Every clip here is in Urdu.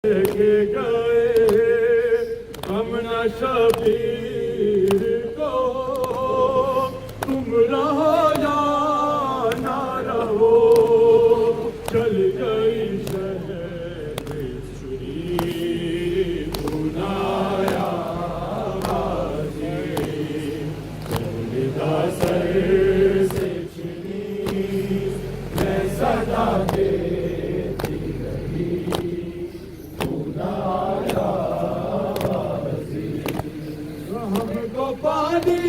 کے گئے ہم نہ شبیر کو، تم رہو یا نہ رہو، چل گئی شہر چری بنایا بازی، چلتا سر سے چنی میں صدا دیتی رہی، ہم کو پانی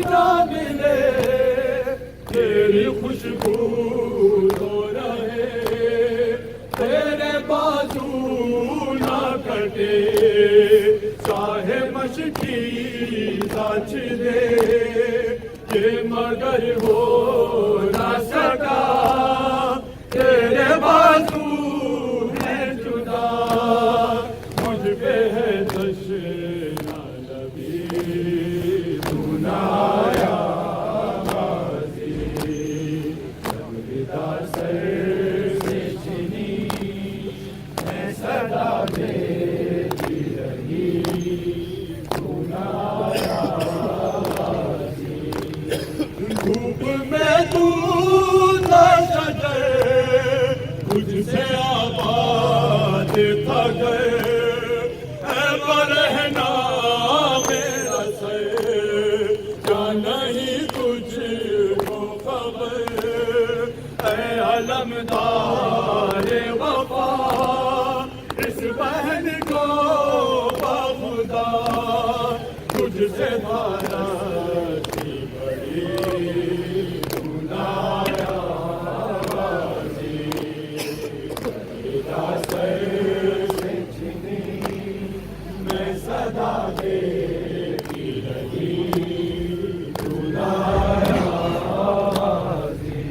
نہ ملے تیری خوشبو تو رہے، تیرے بازو نہ کٹے چاہے مشکی سچ دے، یہ مگر ہو نہ سکا تیرے بازو ہے جدا، مجھ پہ ہے دشنا لبی سنایا بازی، چلتا سر سے چنی میں صدا دیتی رہی، سنایا بازی، دھوپ میں تو نہ شجر تجھ سے آباد تھا گئے، اے برہنا میرا سر کیا نہیں تجھ کو خبر، اے علمدار وفا اس بہن کو بخدا تجھ سے بھارتی بڑی سنایا بازی، چلتا سر سے چنی میں صدا دیتی رہی، سنایا بازی،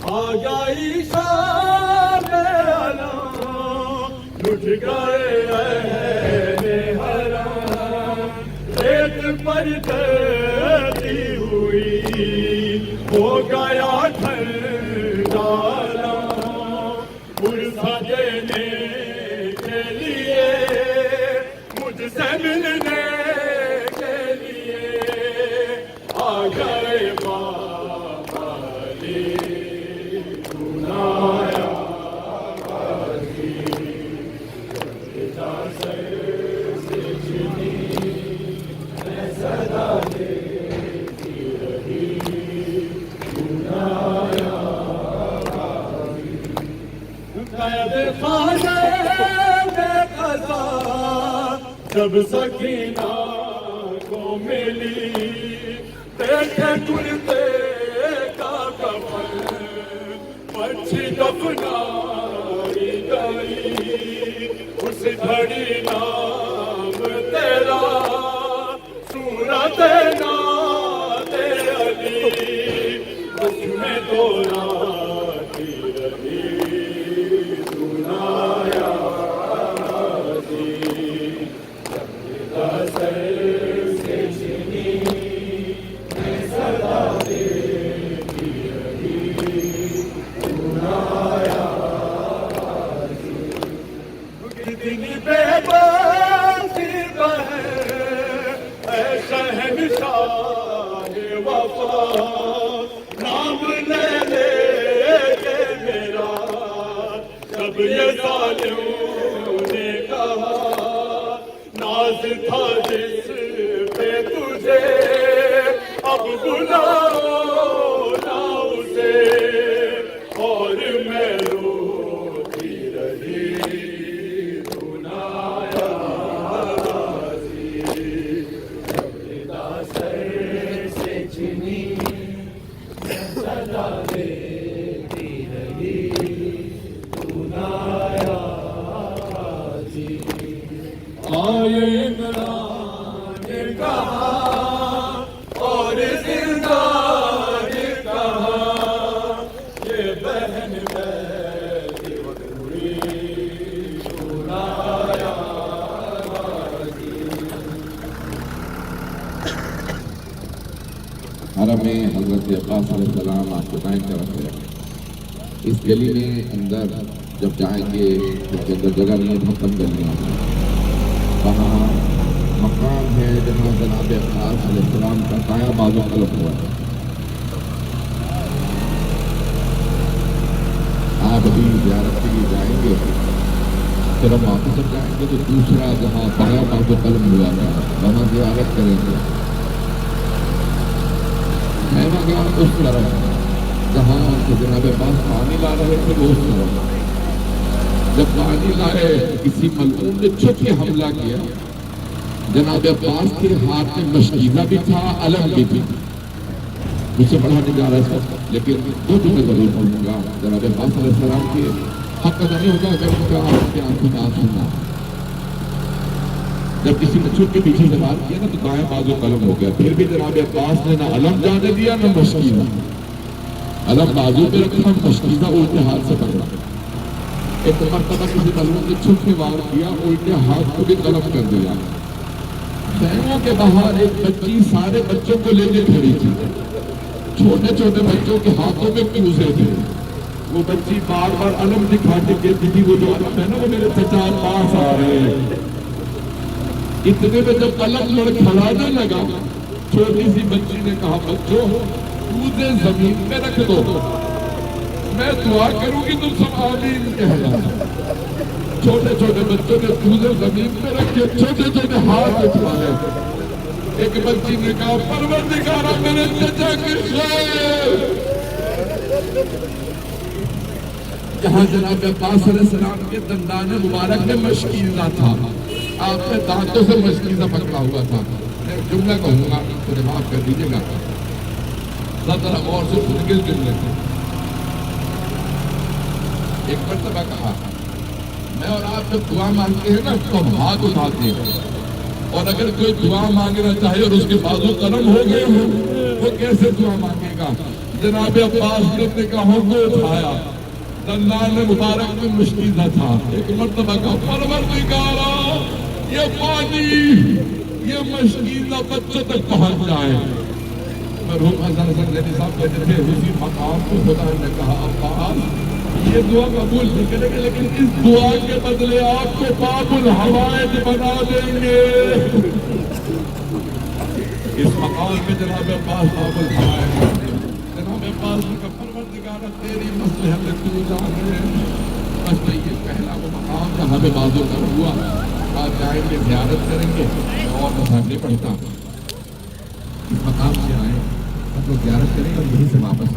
آ گئی شام علم لٹ گئے اہل حرم، ریت پر چلتی ہوئی ہو گیا ٹھنڈا عالم، پرسہ دینے کے لیے مجھ سے ملنے کے لیے آ گئے بابا علی، سنایا بازی، چلتا سر سے چنی میں صدا دیتی رہی، سنایا بازی، قید خانے میں قضا جب سکینہ کو ملی، دیکھے کرتے کا کفن پچھی دفنائی گئی، اس گھڑی نام تیرا صورت نعت علی اس میں دوہراتی رہی، سنایا بازی، چلتا سر سے چنی میں صدا دیتی رہی، سنایا بازی، کتنی بے باسی بہن اے شہنشاہ وفا، نام لے لے کے میرا جب یہ ظالموں نے کہا، ناز تھا جس پہ تجھے اب بلاؤ نہ اسے، اور میں روتی رہی، سنایا بازی، چلتا سر سے چنی میں صدا دیتی رہی، سنایا بازی، آئے عمران نے کہا اور زندہ نے کہا، یہ بہن میری ہوئی، سنایا بازی، حرم میں حضرت عباس علیہ السلام آپ کو قائم طرف ہے، اس گلی میں اندر جب جائیں گے ان کے اندر جگہ نہیں بہت کم گلیاں ہیں، وہاں مقام ہے جہاں جناب عباس علیہ السلام کا دایاں بازو قلم ہوا ہے. آپ ابھی زیارت کے لیے جائیں گے، پھر ہم واپس جب جائیں گے تو دوسرا جہاں دایاں بازو قلم ہوا ہے وہاں زیارت کریں گے. میں گیا اس طرف جہاں سے جناب عباس پانی لا رہے تھے، وہ اس طرف جب پانی لائے کسی ملعون نے چھپ کے حملہ کیا. جناب عباس کے ہاتھ میں مشکیزہ بھی تھا، علم بھی تھی. مجھ سے پڑھا نہیں جا رہا اس وقت، لیکن دو جملے ضرور پڑھوں گا. جناب عباس علیہ السلام کے حق ادا نہیں ہوگا اگر ان کا آپ کے آنکھوں میں آنسو نہ. جب کسی نے چھپ کے پیچھے سے بات کیا نا تو دایاں بازو قلم ہو گیا. پھر بھی جناب عباس نے نہ علم جانے دیا نہ مشکیزہ. علم بازو پہ رکھا، مشکیزہ الٹے ہاتھ سے پکڑا. ایک مرتبہ کسی ملعون نے چھپ کے وار کیا، الٹے ہاتھ کو بھی قلم کر دیا. خیموں کے باہر ایک بچی سارے بچوں کو لے کے کھڑی تھی. چھوٹے چھوٹے بچوں کے ہاتھوں میں کوزے تھے. وہ بچی بار بار علم دکھاتی کہتی تھی وہ جو علم ہے نا وہ میرے چچا پاس آ رہے ہیں. اتنے میں جب علم لڑکھڑانے لگا، چھوٹی سی بچی نے کہا بچوں کوزے زمین میں رکھ دو، میں دعا کروں گی تم سب آمین کہنا. چھوٹے چھوٹے بچوں نے کوزے زمین میں رکھے، چھوٹے چھوٹے ہاتھ اٹھائے. ایک بچی نے کہا پروردگارا میرے چچا کے خیر. جہاں جناب عباس علیہ السلام کے دندان مبارک میں مشکیزہ تھا، آپ نے دانتوں سے مشکیزہ پکڑا ہوا تھا. میں جملہ کہوں گا، مجھے معاف کر دیجیے گا، ذرا غور سے سن کے جملے کو. ایک مرتبہ کہا میں اور آپ جب دعا مانگتے ہیں نا تو ہم ہاتھ اٹھاتے ہیں، اور اگر کوئی دعا مانگنا چاہے اور اس کے بازو قلم ہو گئے ہو وہ کیسے دعا مانگے گا؟ جناب عباس نے اپنے کہوں کو اٹھایا، دندان مبارک میں مشکیزہ تھا. ایک مرتبہ کہا پروردگارا یہ پانی یہ مشکیزہ بچوں تک پہنچ جائے. مرحوم حسن حسن زینی صاحب کہتے تھے اسی مقام کو خدا نے کہا عباس یہ دعا قبول نہیں کرے گا لیکن اس دعا کے بدلے آپ کو باب الحوائج بنا دیں گے. اس مقام میں جناب عباس باب الحوائج. جناب عباس کا پروردگارا تیری مصلحت تو جانے. بس یہ پہلا وہ مقام جہاں پہ بازو کر ہوا. آپ جائیں گے زیارت کریں گے اور مسائل نہیں پڑھتا. اس مقام سے آئے ہم لوگ زیارت کریں اور یہیں سے واپس